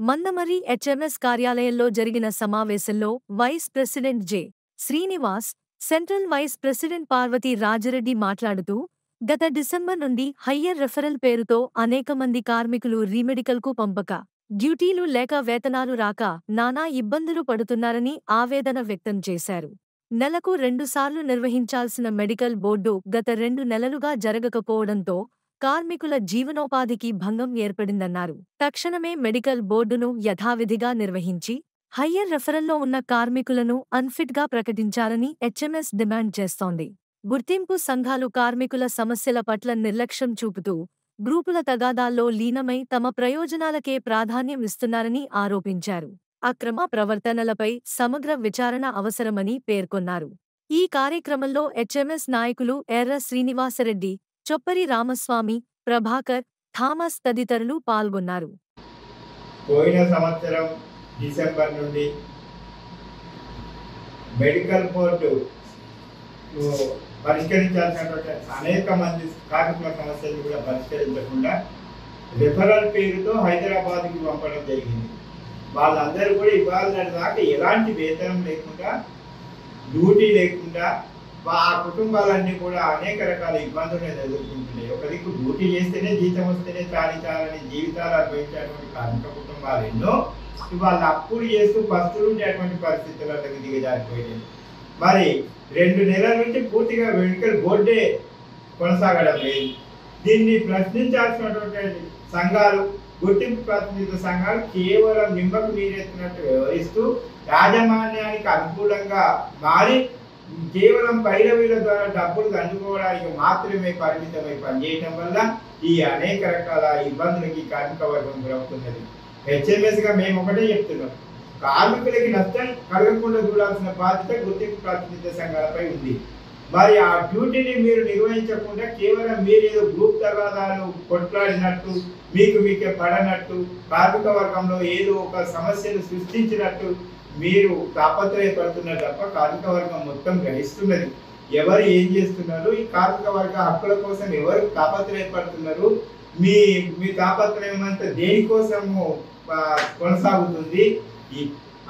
Mandamarri HMS కార్యాలయంలో జరిగిన సమావేశంలో vice president J. Srinivas, central vice president Parvathi Rajireddy మాట్లాడుతూ, గత డిసెంబర్ నుండి హయ్యర్ రెఫరల్ పేరుతో అనేక మంది కార్మికులు రీమెడికల్కు పంపక, డ్యూటీలు లేక వేతనాలు రాక నానా ఇబ్బందులు పడుతున్నారని ఆవేదన వ్యక్తం చేశారు. నెలకు 2 సార్లు నిర్వహించాల్సిన మెడికల్ బోర్డు గత 2 నెలలుగా జరగకపోవడంతో కార్మికుల జీవనోపాధికి భంగం ఏర్పడిందన్నారు. తక్షణమే మెడికల్ బోర్డును యథావిధిగా నిర్వహించి, హయ్యర్ రెఫరల్లో ఉన్న కార్మికులను అన్ఫిట్గా ప్రకటించాలని హెచ్ఎంఎస్ డిమాండ్ చేస్తోంది. గుర్తింపు సంఘాలు కార్మికుల సమస్యల పట్ల నిర్లక్ష్యం చూపుతూ, గ్రూపుల తగాదాల్లో లీనమై తమ ప్రయోజనాలకే ప్రాధాన్యం ఇస్తున్నారని ఆరోపించారు. అక్రమ ప్రవర్తనలపై సమగ్ర విచారణ అవసరమని పేర్కొన్నారు. ఈ కార్యక్రమంలో హెచ్ఎంఎస్ నాయకులు ఎర్ర శ్రీనివాసరెడ్డి, చొప్పరి రామస్వామి, ప్రభాకర్, థామస్ తదితరులు పాల్గొన్నారు. పోయిన సంవత్సరం డిసెంబర్ నుండి మెడికల్ బోర్డు పరిష్కరించాల్సినటువంటి అనేక మంది కార్మికుల సమస్యలు కూడా పరిష్కరించకుండా రిఫరల్ పేరుతో హైదరాబాద్కి పంపడం జరిగింది. వాళ్ళందరూ కూడా ఇవాళ దాకా ఎలాంటి వేతనం లేకుండా, డ్యూటీ లేకుండా ఆ కుటుంబాలన్నీ కూడా అనేక రకాల ఇబ్బందులను ఎదుర్కొంటున్నాయి. ఒక దిక్కు డ్యూటీ చేస్తేనే జీతం వస్తేనే చాలని జీవితాలు అనుభవించేటువంటి కార్మిక కుటుంబాలు ఎన్నో ఇవాళ అప్పులు చేస్తూ పస్తులుండేటువంటి పరిస్థితులకు దిగజారిపోయినాయి. మరి 2 నెలల నుంచి పూర్తిగా మెడికల్ బోర్డే కొనసాగడం లేదు. దీన్ని ప్రశ్నించాల్సినటువంటి సంఘాలు, గుర్తింపు ప్రాతినిధ్య సంఘాలు కేవలం నిమ్మకు నీరెత్తినట్టు వ్యవహరిస్తూ యాజమాన్యానికి అనుకూలంగా మారి కేవలం పైరవీల ద్వారా డబ్బులు దండుకోవడానికి మాత్రమే పరిమితమై పనిచేయడం వల్ల ఈ అనేక రకాల ఇబ్బందులకి కార్మిక వర్గం గురవుతున్నది. హెచ్ఎంఎస్గా మేము ఒకటే చెప్తున్నాం, కార్మికులకి నష్టం కలగకుండా చూడాల్సిన బాధ్యత గుర్తింపు ప్రాతినిధ్య సంఘాలపై ఉంది. మరి ఆ డ్యూటీని మీరు నిర్వహించకుండా కేవలం మీరు ఏదో గ్రూప్ తగాదాలు కొట్లాడినట్టు, మీకే పడనట్టు, కార్మిక వర్గంలో ఏదో ఒక సమస్యను సృష్టించినట్టు మీరు తాపత్రయపడుతున్నారు తప్ప కార్మిక వర్గం మొత్తం గ్రహిస్తున్నది. ఎవరు ఏం చేస్తున్నారు, ఈ కార్మిక వర్గ హక్కుల కోసం ఎవరు తాపత్రయపడుతున్నారు, మీ తాపత్రయం అంతా దేనికోసము కొనసాగుతుంది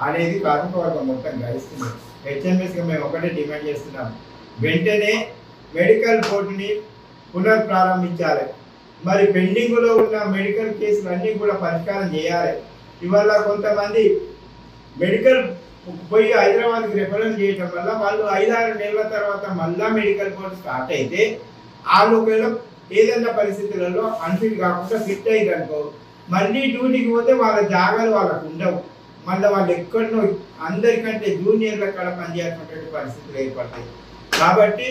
అనేది కార్మిక వర్గం మొత్తం గ్రహిస్తున్నారు. హెచ్ఎంఎస్గా మేము ఒకటే డిమాండ్ చేస్తున్నాం, వెంటనే మెడికల్ బోర్డుని పునఃప్రారంభించాలి. మరి పెండింగ్లో ఉన్న మెడికల్ కేసులు అన్నీ కూడా పరిష్కారం చేయాలి. ఇవాళ కొంతమంది మెడికల్ పోయి హైదరాబాద్కి రెఫరెన్స్ చేయడం వల్ల వాళ్ళు 5-6 నెలల తర్వాత మళ్ళా మెడికల్ బోర్డు స్టార్ట్ అయితే వాళ్ళు ఒకవేళ ఏదైనా పరిస్థితులలో అన్ఫిట్ కాకుండా ఫిట్ అయ్యి అనుకో, మళ్ళీ డ్యూటీకి పోతే వాళ్ళ జాగాలు వాళ్ళకు ఉండవు. మళ్ళీ వాళ్ళు ఎక్కడనో అందరికంటే జూనియర్ల కాడ పనిచేయాల్సినటువంటి పరిస్థితులు ఏర్పడతాయి. కాబట్టి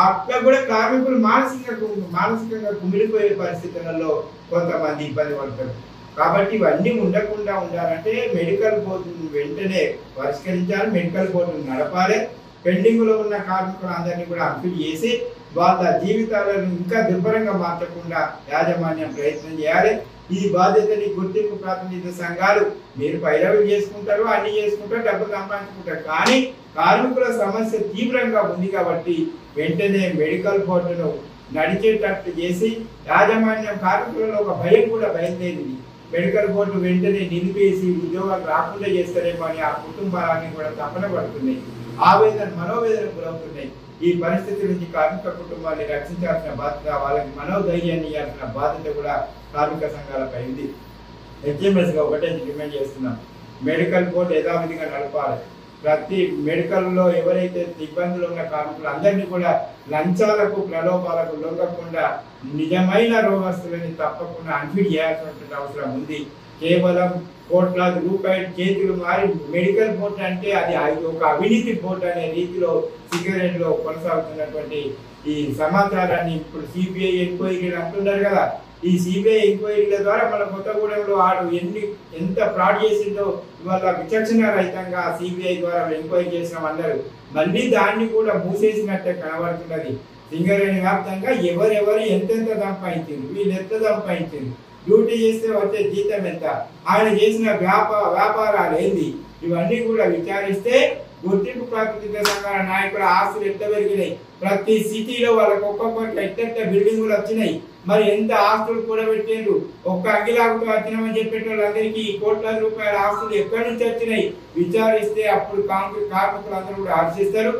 అట్లా కూడా కార్మికులు మానసికంగా కుమిలిపోయే పరిస్థితులలో కొంతమంది ఇబ్బంది పడతారు. కాబట్టి ఇవన్నీ ఉండకుండా ఉండాలంటే మెడికల్ బోర్డును వెంటనే పరిష్కరించాలి, మెడికల్ బోర్డును నడపాలి. పెండింగ్లో ఉన్న కార్మికులందరినీ కూడా అన్ఫిట్ చేసి వాళ్ళ జీవితాలను ఇంకా దుర్భరంగా మార్చకుండా యాజమాన్యం ప్రయత్నం చేయాలి. ఈ బాధ్యతని గుర్తింపు ప్రాతినిధ్య సంఘాలు మీరు పైరవి చేసుకుంటారు, అన్ని చేసుకుంటారు, డబ్బు సంపాదించుకుంటారు. కానీ కార్మికుల సమస్య తీవ్రంగా ఉంది కాబట్టి వెంటనే మెడికల్ బోర్డును నడిచేటట్టు చేసి యాజమాన్యం కార్మికులలో ఒక భయం కూడా బయలుదేరింది. మెడికల్ బోర్డు వెంటనే నిలిపేసి ఉద్యోగాలు రాకుండా చేస్తారేమో అని ఆ కుటుంబాలన్నీ కూడా తపన పడుతున్నాయి, మనోవేదన గురవుతున్నాయి. ఈ పరిస్థితి నుంచి కార్మిక కుటుంబాన్ని రక్షించాల్సిన బాధ్యత, వాళ్ళకి మనోధైర్యాన్ని ఇవ్వాల్సిన బాధ్యత కూడా కార్మిక సంఘాలపై ఉంది. హెచ్ఎంఎస్గా ఒకటే డిమాండ్ చేస్తున్నాం, మెడికల్ బోర్డు యథావిధిగా నడపాలి. ప్రతి మెడికల్లో ఎవరైతే ఇబ్బందులు ఉన్న కార్మికులు అందరినీ కూడా లంచాలకు ప్రలోభాలకు లొంగకుండా నిజమైన రోగస్తులని తప్పకుండా అన్ఫిట్ చేయాల్సినటువంటి అవసరం ఉంది. కేవలం కోట్లాది రూపాయల చేతులు మారి మెడికల్ బోర్డు అంటే అది ఒక అవినీతి బోర్డు అనే రీతిలో సిగరెట్లో కొనసాగుతున్నటువంటి ఈ సమాచారాన్ని ఇప్పుడు సిబిఐ ఎంక్వైరీలు అంటున్నారు కదా. ఈ సిబిఐ ఎంక్వైరీల ద్వారా మన కొత్తగూడెంలో ఆడు ఎంత ఫ్రాడ్ చేసిందో ఇవాళ విచక్షణ రహితంగా సిబిఐ ద్వారా ఎంక్వైరీ చేసిన అన్నారు. మళ్ళీ దాన్ని కూడా మూసేసినట్టే కనబడుతున్నది. సింగరేణి వ్యాప్తంగా ఎవరెవరు ఎంతెంత సంపాదించింది, వీళ్ళు ఎంత సంపాదించింది, డ్యూటీ చేస్తే వచ్చే జీతం ఎంత, ఆయన చేసిన వ్యాపారాలు ఏంది, ఇవన్నీ కూడా విచారిస్తే గుర్తింపు ప్రాతినిధ్య సంఘాల నాయకుల ఆస్తులు ఎంత పెరిగినాయి, ప్రతి సిటీలో వాళ్ళకి ఒక్కొక్కటి ఎట్ట బిల్డింగులు వచ్చినాయి, మరి ఎంత ఆస్తులు కూడబెట్టిండ్రు, ఒక్క అంగిలాగుతో వచ్చినామని చెప్పేటోళ్ళందరికీ ఈ కోట్ల రూపాయల ఆస్తులు ఎక్కడి నుంచి వచ్చినాయి విచారిస్తే అప్పుడు కార్మికులందరూ కూడా హర్షిస్తారు.